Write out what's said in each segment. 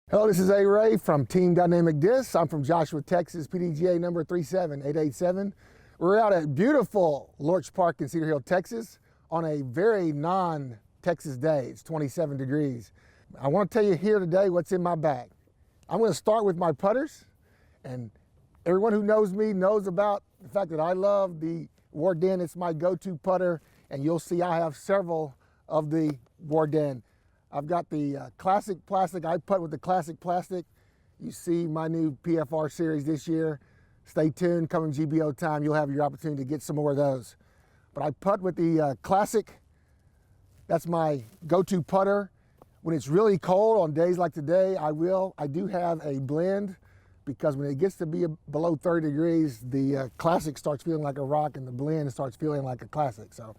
Hello, this is A-Ray from Team Dynamic Discs. I'm from Joshua, Texas, PDGA number 37887. We're out at beautiful Lorch Park in Cedar Hill, Texas on a very non-Texas day. It's 27 degrees. I want to tell you here today what's in my bag. I'm going to start with my putters, and everyone who knows me knows about the fact that I love the WARDEN. It's my go-to putter, and you'll see I have several of the WARDEN. I've got the classic plastic. I putt with the classic plastic. You see my new PFR series this year. Stay tuned, coming GBO time, you'll have your opportunity to get some more of those. But I putt with the classic. That's my go-to putter. When it's really cold on days like today, I do have a blend, because when it gets to be below 30 degrees, the classic starts feeling like a rock and the blend starts feeling like a classic. So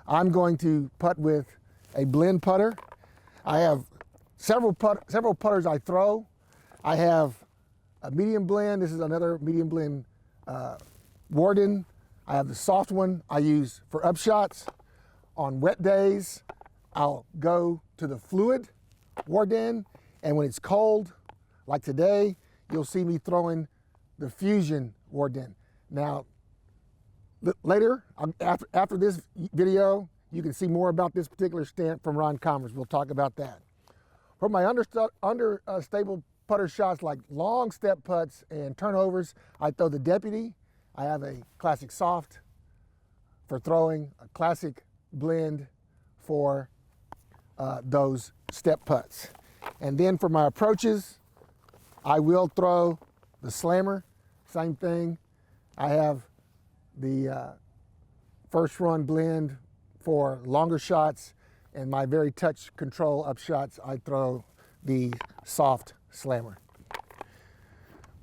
I'm going to putt with a blend putter. I have several putters I throw. I have a medium blend. This is another medium blend WARDEN. I have the soft one I use for upshots. On wet days, I'll go to the fluid WARDEN, and when it's cold, like today, you'll see me throwing the Fusion WARDEN. Now, later, after this video, you can see more about this particular stamp from Ron Commerce. We'll talk about that. For my understable putter shots like long step putts and turnovers, I throw the Deputy. I have a classic soft for throwing, a classic blend for those step putts. And then for my approaches, I will throw the Slammer, same thing. I have the first run blend for longer shots, and my very touch control up shots, I throw the soft Slammer.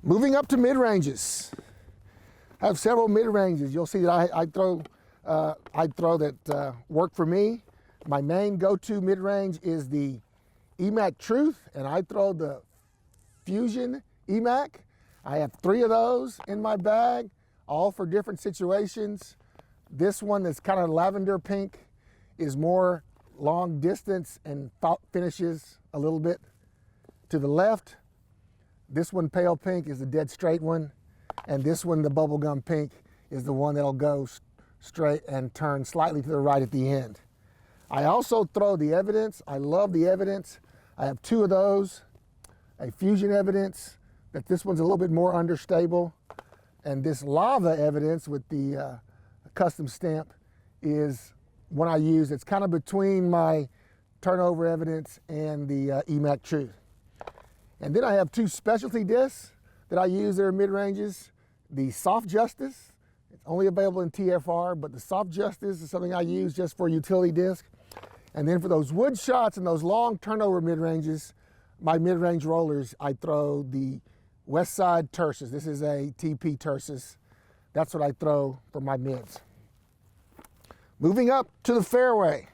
Moving up to mid-ranges. I have several mid-ranges. You'll see that I throw that work for me. My main go-to mid-range is the EMAC Truth, and I throw the Fusion EMAC. I have 3 of those in my bag, all for different situations. This one that's kind of lavender pink is more long distance and finishes a little bit to the left. This one, pale pink, is the dead straight one. And this one, the bubblegum pink, is the one that'll go straight and turn slightly to the right at the end. I also throw the Evidence. I love the Evidence. I have 2 of those. A Fusion Evidence, that this one's a little bit more understable. And this Lava Evidence with the custom stamp is one I use. It's kind of between my turnover Evidence and the EMAC Truth. And then I have 2 specialty discs that I use that are mid-ranges. The Soft Justice, it's only available in TFR, but the Soft Justice is something I use just for utility disc. And then for those wood shots and those long turnover mid-ranges, my mid-range rollers, I throw the West Side Tersus. This is a TP Tersus. That's what I throw for my mids. Moving up to the fairway.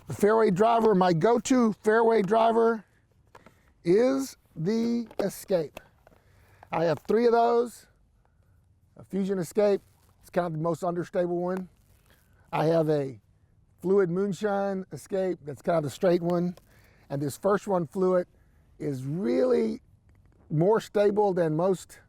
The fairway driver, my go-to fairway driver is the Escape. I have 3 of those. A Fusion Escape, it's kind of the most understable one. I have a Fluid Moonshine Escape, that's kind of the straight one. And this first run Fluid is really more stable than most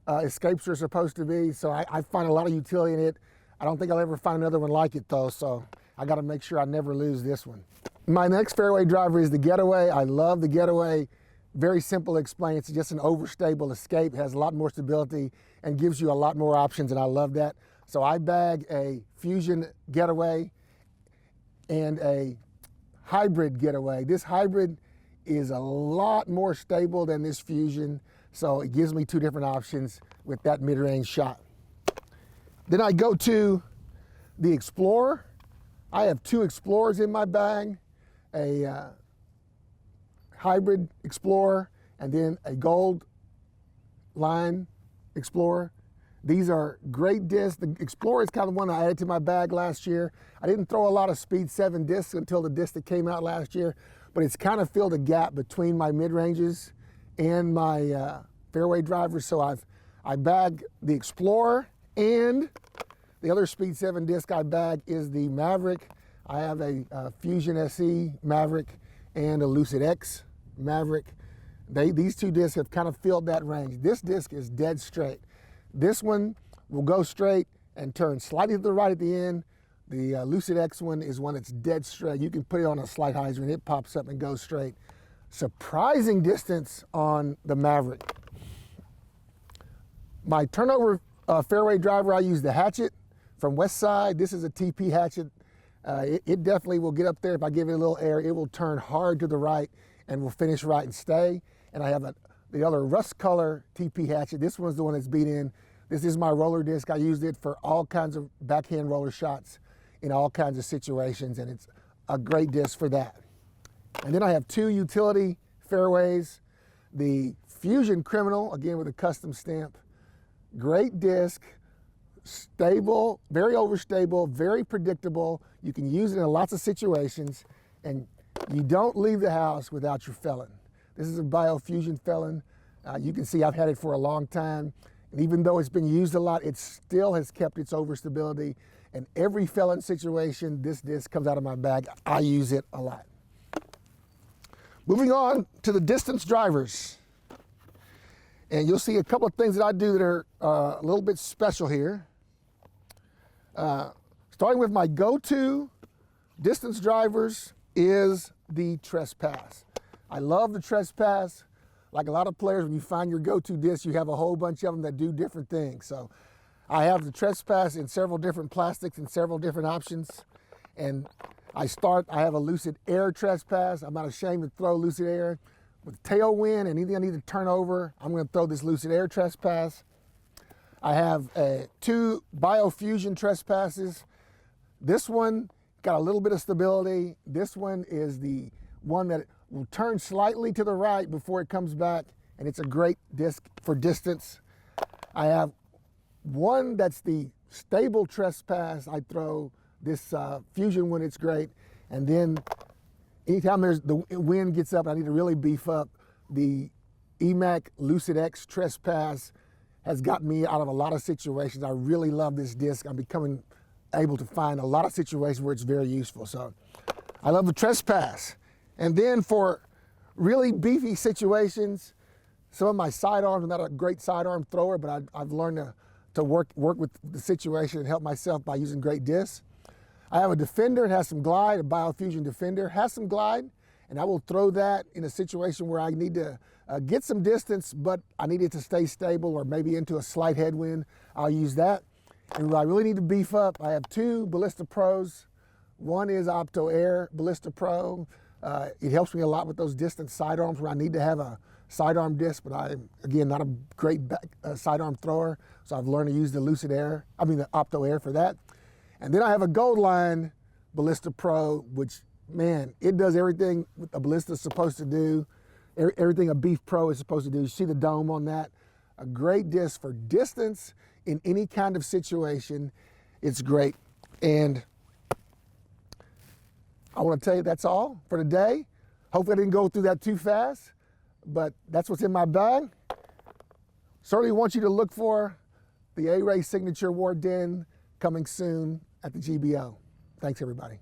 Escapes are supposed to be, so I find a lot of utility in it. I don't think I'll ever find another one like it though, so I gotta make sure I never lose this one. My next fairway driver is the Getaway. I love the Getaway. Very simple to explain. It's just an overstable Escape, has a lot more stability and gives you a lot more options, and I love that. So I bag a Fusion Getaway and a hybrid Getaway. This hybrid is a lot more stable than this Fusion, so it gives me 2 different options with that mid-range shot. Then I go to the Explorer. I have 2 Explorers in my bag, a hybrid Explorer and then a gold line Explorer. These are great discs. The Explorer is kind of the one I added to my bag last year. I didn't throw a lot of Speed 7 discs until the disc that came out last year, but it's kind of filled a gap between my mid-ranges and my fairway drivers. So I bag the Explorer, and the other Speed 7 disc I bag is the Maverick. I have a Fusion SE Maverick, and a Lucid X Maverick. These two discs have kind of filled that range. This disc is dead straight. This one will go straight and turn slightly to the right at the end. The Lucid X one is one that's dead straight. You can put it on a slight hydrant, it pops up and goes straight. Surprising distance on the Maverick. My turnover fairway driver, I use the Hatchet from Westside. This is a TP Hatchet. It definitely will get up there. If I give it a little air, it will turn hard to the right and will finish right and stay. And I have the other rust color TP Hatchet. This one's the one that's beat in. This is my roller disc. I used it for all kinds of backhand roller shots in all kinds of situations, and it's a great disc for that. And then I have two utility fairways. The Fusion Criminal, again with a custom stamp. Great disc, stable, very overstable, very predictable. You can use it in lots of situations, and you don't leave the house without your FELON. This is a Biofusion FELON. You can see I've had it for a long time, and even though it's been used a lot, it still has kept its overstability. And every FELON situation, this disc comes out of my bag. I use it a lot. Moving on to the distance drivers. And you'll see a couple of things that I do that are a little bit special here. Starting with my go-to distance drivers is the TRESPASS. I love the TRESPASS. Like a lot of players, when you find your go-to disc, you have a whole bunch of them that do different things. So I have the TRESPASS in several different plastics and several different options. And I have a Lucid Air TRESPASS. I'm not ashamed to throw Lucid Air. With tailwind and anything I need to turn over, I'm going to throw this Lucid Air TRESPASS. I have two Biofusion TRESPASSes. This one got a little bit of stability. This one is the one that will turn slightly to the right before it comes back, and it's a great disc for distance. I have one that's the stable TRESPASS. I throw this Fusion one, it's great. And then anytime the wind gets up, I need to really beef up, the EMAC Lucid X TRESPASS has gotten me out of a lot of situations. I really love this disc. I'm becoming able to find a lot of situations where it's very useful. So I love the TRESPASS. And then for really beefy situations, some of my sidearms, I'm not a great sidearm thrower, but I've learned to work with the situation and help myself by using great discs. I have a Defender, it has some glide, a Biofusion Defender, has some glide, and I will throw that in a situation where I need to get some distance, but I need it to stay stable or maybe into a slight headwind. I'll use that. And when I really need to beef up, I have two Ballista Pros. One is Opto Air Ballista Pro. It helps me a lot with those distance sidearms where I need to have a sidearm disc, but I'm, again, not a great sidearm thrower, so I've learned to use the the Opto Air for that. And then I have a Gold Line Ballista Pro, which, man, it does everything a Ballista is supposed to do, everything a Beef Pro is supposed to do. You see the dome on that? A great disc for distance in any kind of situation. It's great. And I want to tell you that's all for today. Hopefully I didn't go through that too fast, but that's what's in my bag. Certainly want you to look for the A-Ray Signature WARDEN coming soon at the GBO. Thanks, everybody.